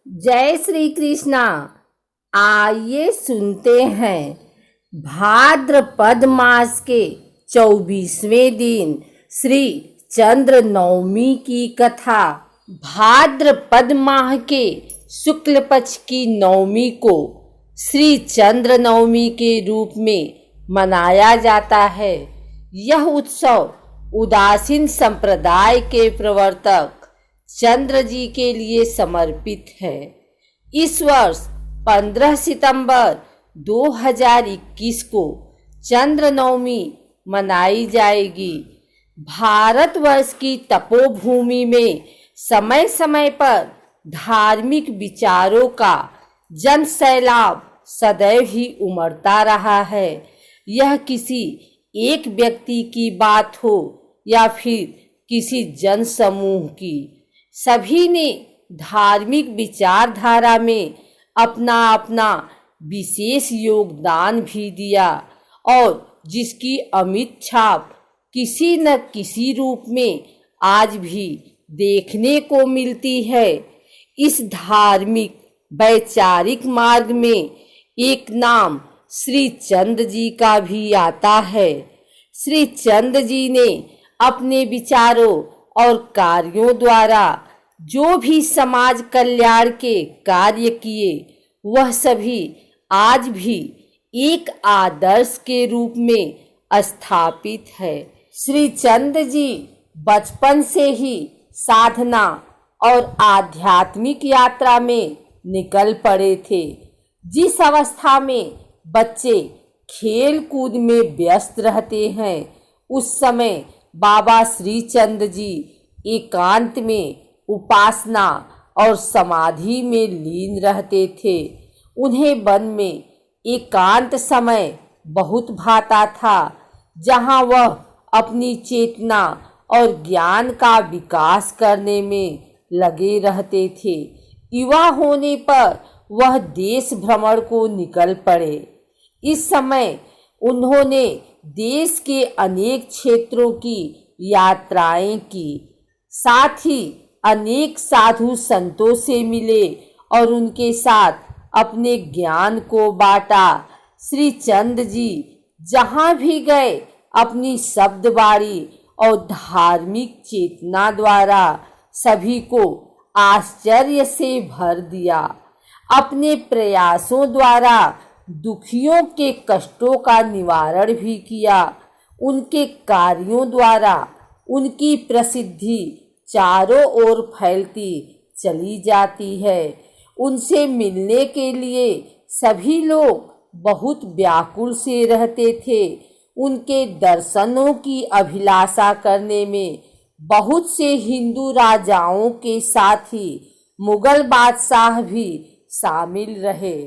जय श्री कृष्णा। आइए सुनते हैं भाद्रपद मास के 24वें दिन श्री चंद्र नवमी की कथा। भाद्रपद माह के शुक्ल पक्ष की नवमी को श्री चंद्र नवमी के रूप में मनाया जाता है। यह उत्सव उदासीन संप्रदाय के प्रवर्तक चंद्र जी के लिए समर्पित है। इस वर्ष 15 सितंबर 2021 को चंद्र नवमी मनाई जाएगी। भारतवर्ष की तपोभूमि में समय समय पर धार्मिक विचारों का जन सैलाब सदैव ही उमड़ता रहा है। यह किसी एक व्यक्ति की बात हो या फिर किसी जन समूह की, सभी ने धार्मिक विचारधारा में अपना अपना विशेष योगदान भी दिया और जिसकी अमिट छाप किसी न किसी रूप में आज भी देखने को मिलती है। इस धार्मिक वैचारिक मार्ग में एक नाम श्री चंद्र जी का भी आता है। श्री चंद्र जी ने अपने विचारों और कार्यों द्वारा जो भी समाज कल्याण के कार्य किए, वह सभी आज भी एक आदर्श के रूप में स्थापित है। श्री चंद्र जी बचपन से ही साधना और आध्यात्मिक यात्रा में निकल पड़े थे। जिस अवस्था में बच्चे खेल कूद में व्यस्त रहते हैं, उस समय बाबा श्री चंद्र जी एकांत में उपासना और समाधि में लीन रहते थे। उन्हें वन में एकांत समय बहुत भाता था, जहां वह अपनी चेतना और ज्ञान का विकास करने में लगे रहते थे। युवा होने पर वह देश भ्रमण को निकल पड़े। इस समय उन्होंने देश के अनेक क्षेत्रों की यात्राएं की, साथ ही अनेक साधु संतों से मिले और उनके साथ अपने ज्ञान को बांटा। श्री चंद्र जी जहां भी गए, अपनी शब्दवाणी और धार्मिक चेतना द्वारा सभी को आश्चर्य से भर दिया। अपने प्रयासों द्वारा दुखियों के कष्टों का निवारण भी किया। उनके कार्यों द्वारा उनकी प्रसिद्धि चारों ओर फैलती चली जाती है। उनसे मिलने के लिए सभी लोग बहुत व्याकुल से रहते थे। उनके दर्शनों की अभिलाषा करने में बहुत से हिंदू राजाओं के साथ ही मुगल बादशाह भी शामिल रहे।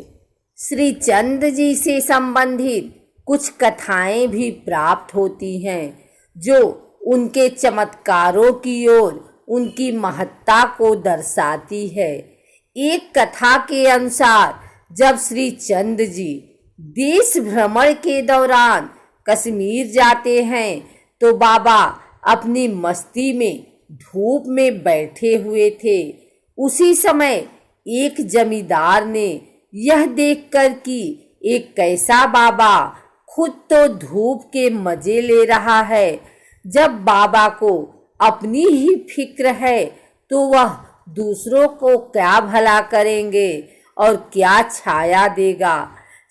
श्री चंद्र जी से संबंधित कुछ कथाएं भी प्राप्त होती हैं, जो उनके चमत्कारों की ओर उनकी महत्ता को दर्शाती है। एक कथा के अनुसार जब श्री चंद्र जी देश भ्रमण के दौरान कश्मीर जाते हैं, तो बाबा अपनी मस्ती में धूप में बैठे हुए थे। उसी समय एक जमींदार ने यह देखकर कि एक कैसा बाबा खुद तो धूप के मजे ले रहा है, जब बाबा को अपनी ही फिक्र है तो वह दूसरों को क्या भला करेंगे और क्या छाया देगा।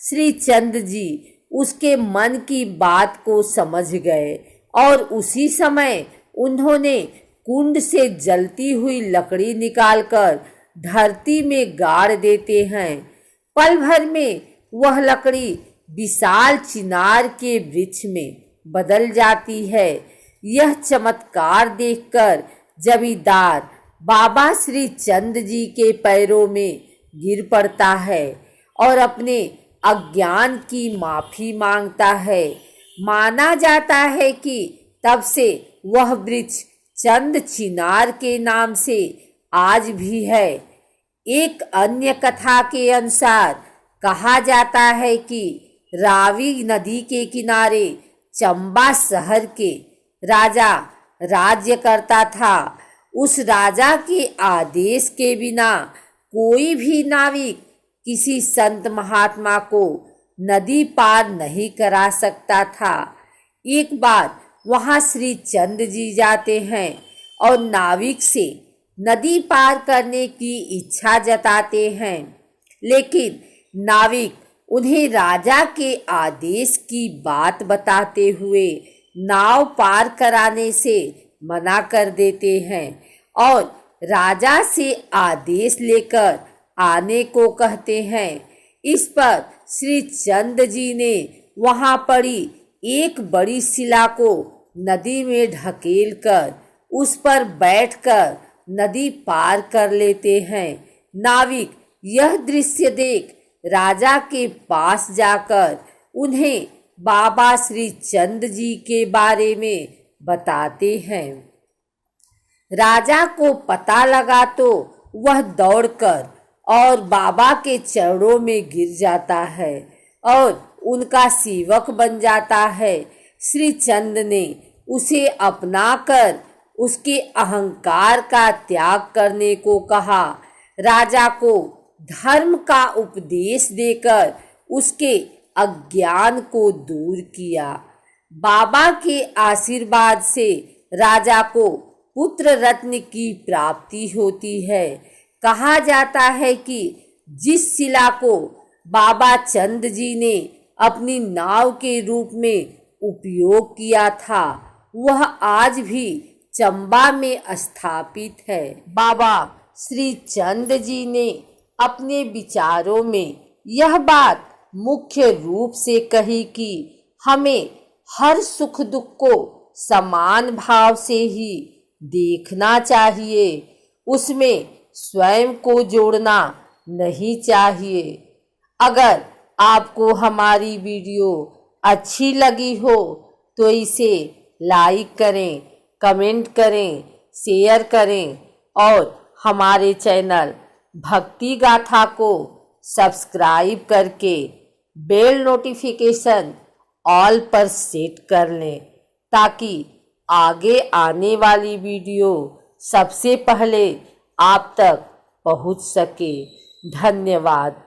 श्री चंद्र जी उसके मन की बात को समझ गए और उसी समय उन्होंने कुंड से जलती हुई लकड़ी निकालकर धरती में गाड़ देते हैं। पल भर में वह लकड़ी विशाल चिनार के वृक्ष में बदल जाती है। यह चमत्कार देखकर जमींदार बाबा श्री चंद्र जी के पैरों में गिर पड़ता है और अपने अज्ञान की माफी मांगता है। माना जाता है कि तब से वह वृक्ष चंद चिनार के नाम से आज भी है। एक अन्य कथा के अनुसार कहा जाता है कि रावी नदी के किनारे चंबा शहर के राजा राज्य करता था। उस राजा के आदेश के बिना कोई भी नाविक किसी संत महात्मा को नदी पार नहीं करा सकता था। एक बार वहां श्री चंद जी जाते हैं और नाविक से नदी पार करने की इच्छा जताते हैं, लेकिन नाविक उन्हें राजा के आदेश की बात बताते हुए नाव पार कराने से मना कर देते हैं और राजा से आदेश लेकर आने को कहते हैं। इस पर श्री चंद जी ने वहां पड़ी एक बड़ी शिला को नदी में ढकेल कर उस पर बैठकर नदी पार कर लेते हैं। नाविक यह दृश्य देख राजा के पास जाकर उन्हें बाबा श्री चंद जी के बारे में बताते हैं। राजा को पता लगा तो वह दौड़कर और बाबा के चरणों में गिर जाता है और उनका सेवक बन जाता है। श्री चंद ने उसे अपनाकर उसके अहंकार का त्याग करने को कहा। राजा को धर्म का उपदेश देकर उसके अज्ञान को दूर किया। बाबा के आशीर्वाद से राजा को पुत्र रत्न की प्राप्ति होती है। कहा जाता है कि जिस शिला को बाबा चंद जी ने अपनी नाव के रूप में उपयोग किया था वह आज भी चंबा में स्थापित है। बाबा श्री चंद जी ने अपने विचारों में यह बात मुख्य रूप से कही कि हमें हर सुख दुख को समान भाव से ही देखना चाहिए, उसमें स्वयं को जोड़ना नहीं चाहिए। अगर आपको हमारी वीडियो अच्छी लगी हो तो इसे लाइक करें, कमेंट करें, शेयर करें और हमारे चैनल भक्ति गाथा को सब्सक्राइब करके बेल नोटिफिकेशन ऑल पर सेट कर लें ताकि आगे आने वाली वीडियो सबसे पहले आप तक पहुंच सके। धन्यवाद।